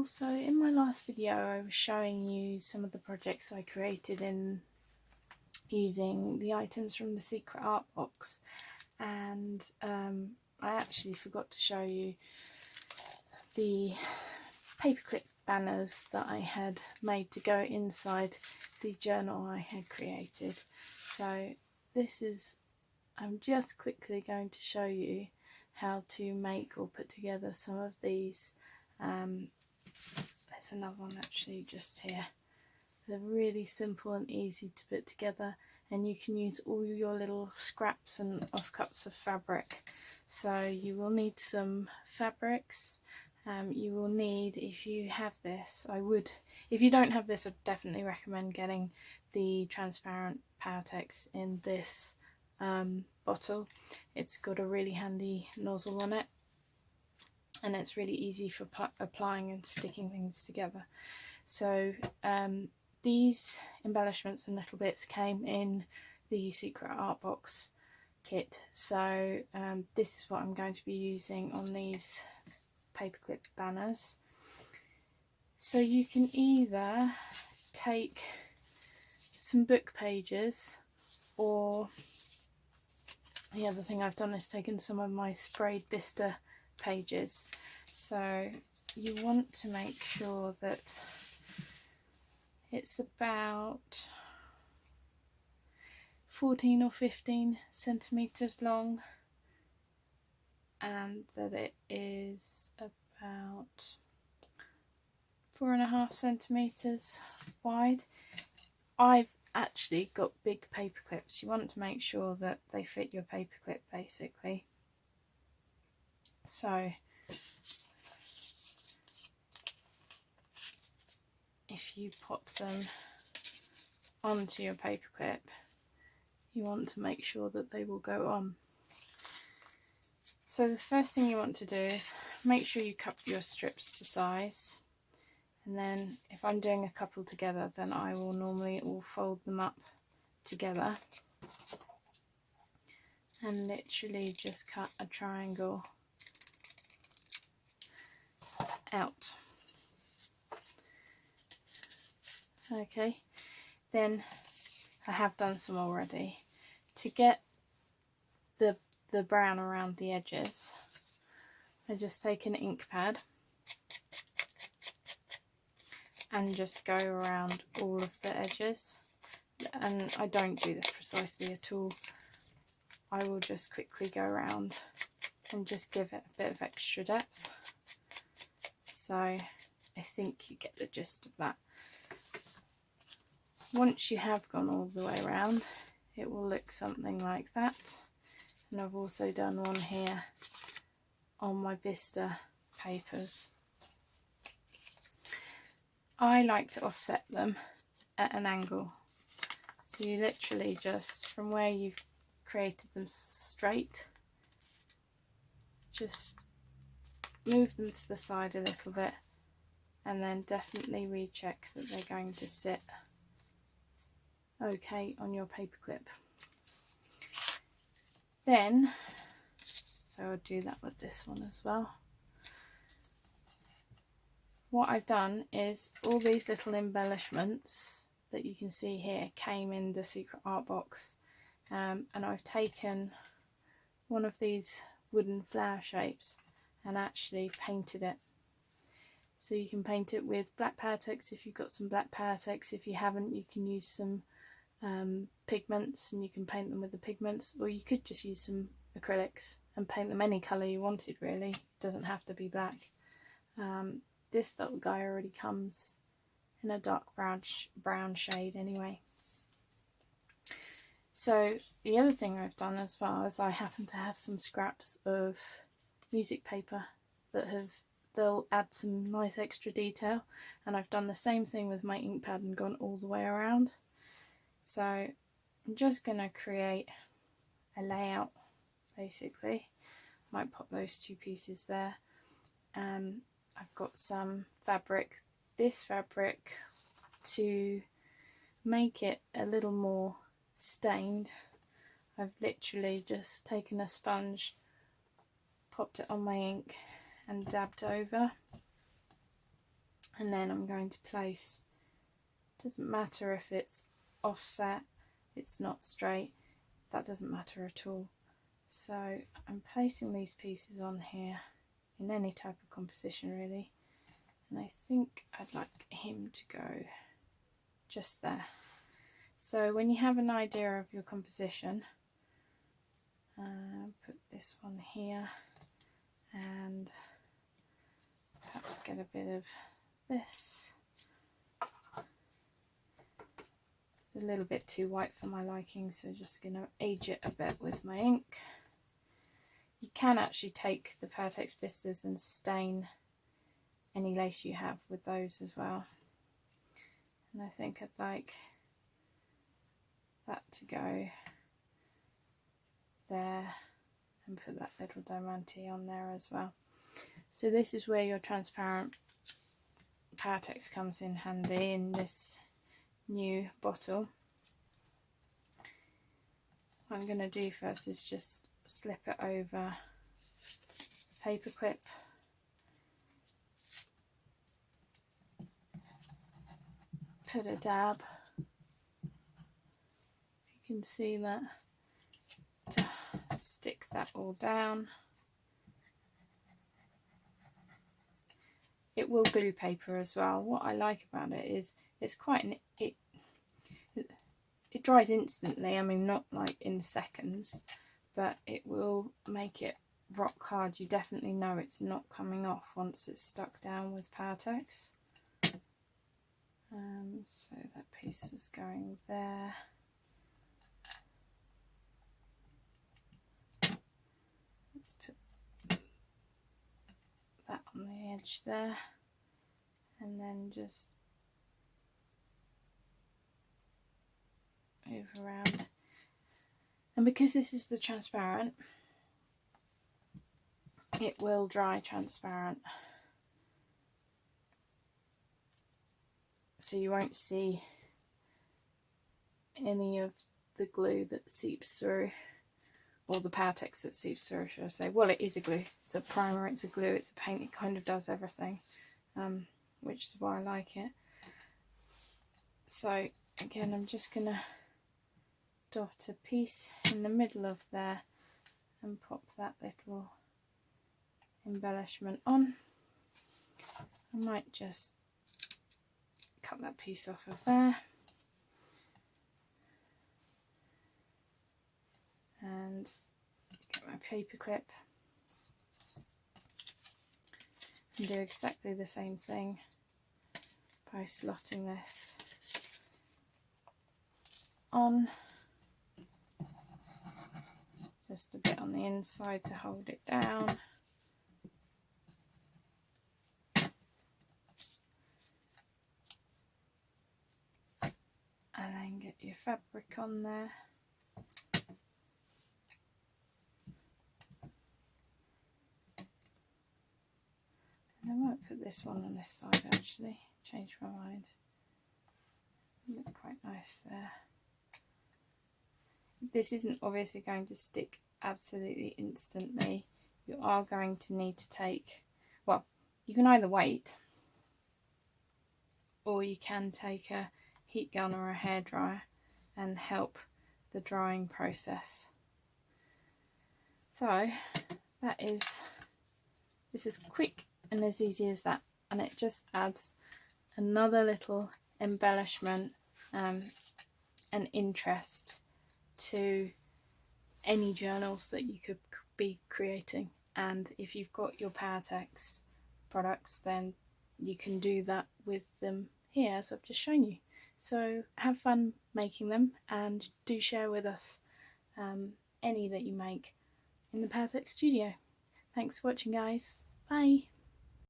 Also, in my last video I was showing you some of the projects I created in using the items from the Secret Art box, and I actually forgot to show you the paperclip banners that I had made to go inside the journal I had created. So this is, I'm just quickly going to show you how to make or put together some of these. There's another one actually just here. They're really simple and easy to put together, and you can use all your little scraps and offcuts of fabric. So you will need some fabrics. You will need, if you have this, if you don't have this, I'd definitely recommend getting the transparent Powertex in this bottle. It's got a really handy nozzle on it, and it's really easy for applying and sticking things together. So these embellishments and little bits came in the Secret Art box kit. So this is what I'm going to be using on these paperclip banners. So you can either take some book pages, or the other thing I've done is taken some of my sprayed Vista pages. So you want to make sure that it's about 14 or 15 centimeters long, and that it is about 4.5 centimeters wide. I've actually got big paper clips. You want to make sure that they fit your paper clip basically. So if you pop them onto your paper clip, you want to make sure that they will go on. So the first thing you want to do is make sure you cut your strips to size, and then if I'm doing a couple together, then I will normally all fold them up together and literally just cut a triangle out. Okay, then I have done some already. To get the brown around the edges, I just take an ink pad and just go around all of the edges, and I don't do this precisely at all. I will just quickly go around and just give it a bit of extra depth. So I think you get the gist of that. Once you have gone all the way around, it will look something like that. And I've also done one here on my Vista papers. I like to offset them at an angle. So you literally just, from where you've created them straight, just move them to the side a little bit, and then definitely recheck that they're going to sit okay on your paper clip. Then, so I'll do that with this one as well. What I've done is all these little embellishments that you can see here came in the Secret Art box, and I've taken one of these wooden flower shapes and actually painted it. So you can paint it with black Powertex if you've got some black Powertex. If you haven't, you can use some pigments, and you can paint them with the pigments, or you could just use some acrylics and paint them any colour you wanted really. It doesn't have to be black. This little guy already comes in a dark brown shade anyway. So the other thing I've done as well is I happen to have some scraps of music paper that they'll add some nice extra detail, and I've done the same thing with my ink pad and gone all the way around. So I'm just going to create a layout basically. Might pop those two pieces there. I've got some fabric. This fabric, to make it a little more stained, I've literally just taken a sponge, popped it on my ink and dabbed over. And then I'm going to place, doesn't matter if it's offset, it's not straight, that doesn't matter at all. So I'm placing these pieces on here in any type of composition really, and I think I'd like him to go just there. So when you have an idea of your composition, put this one here and perhaps get a bit of this. It's a little bit too white for my liking, so just going to age it a bit with my ink. You can actually take the Powertex blisters and stain any lace you have with those as well. And I think I'd like that to go there and put that little diamante on there as well. So this is where your transparent Powertex comes in handy in this new bottle. What I'm going to do first is just slip it over paperclip, put a dab, you can see that, to stick that all down. It will glue paper as well. What I like about it is it's quite an, it dries instantly, I mean not like in seconds, but it will make it rock hard. You definitely know it's not coming off once it's stuck down with Powertex. So that piece was going there. Let's put that on the edge there, and then just move around. And because this is the transparent, it will dry transparent, so you won't see any of the glue that seeps through, or the Powertex that seeps through, should I say. Well, it is a glue, it's a primer, it's a glue, it's a paint, it kind of does everything, which is why I like it. So again, I'm just going to dot a piece in the middle of there and pop that little embellishment on. I might just cut that piece off of there and get my paper clip and do exactly the same thing by slotting this on, just a bit on the inside to hold it down. And then get your fabric on there. And I might put this one on this side actually, change my mind. Look quite nice there. This isn't obviously going to stick absolutely instantly. You are going to need to take, well, you can either wait or you can take a heat gun or a hairdryer and help the drying process. So this is quick and as easy as that, and it just adds another little embellishment and interest to any journals that you could be creating. And if you've got your Powertex products, then you can do that with them here as I've just shown you. So have fun making them, and do share with us any that you make in the Powertex studio. Thanks for watching, guys. Bye.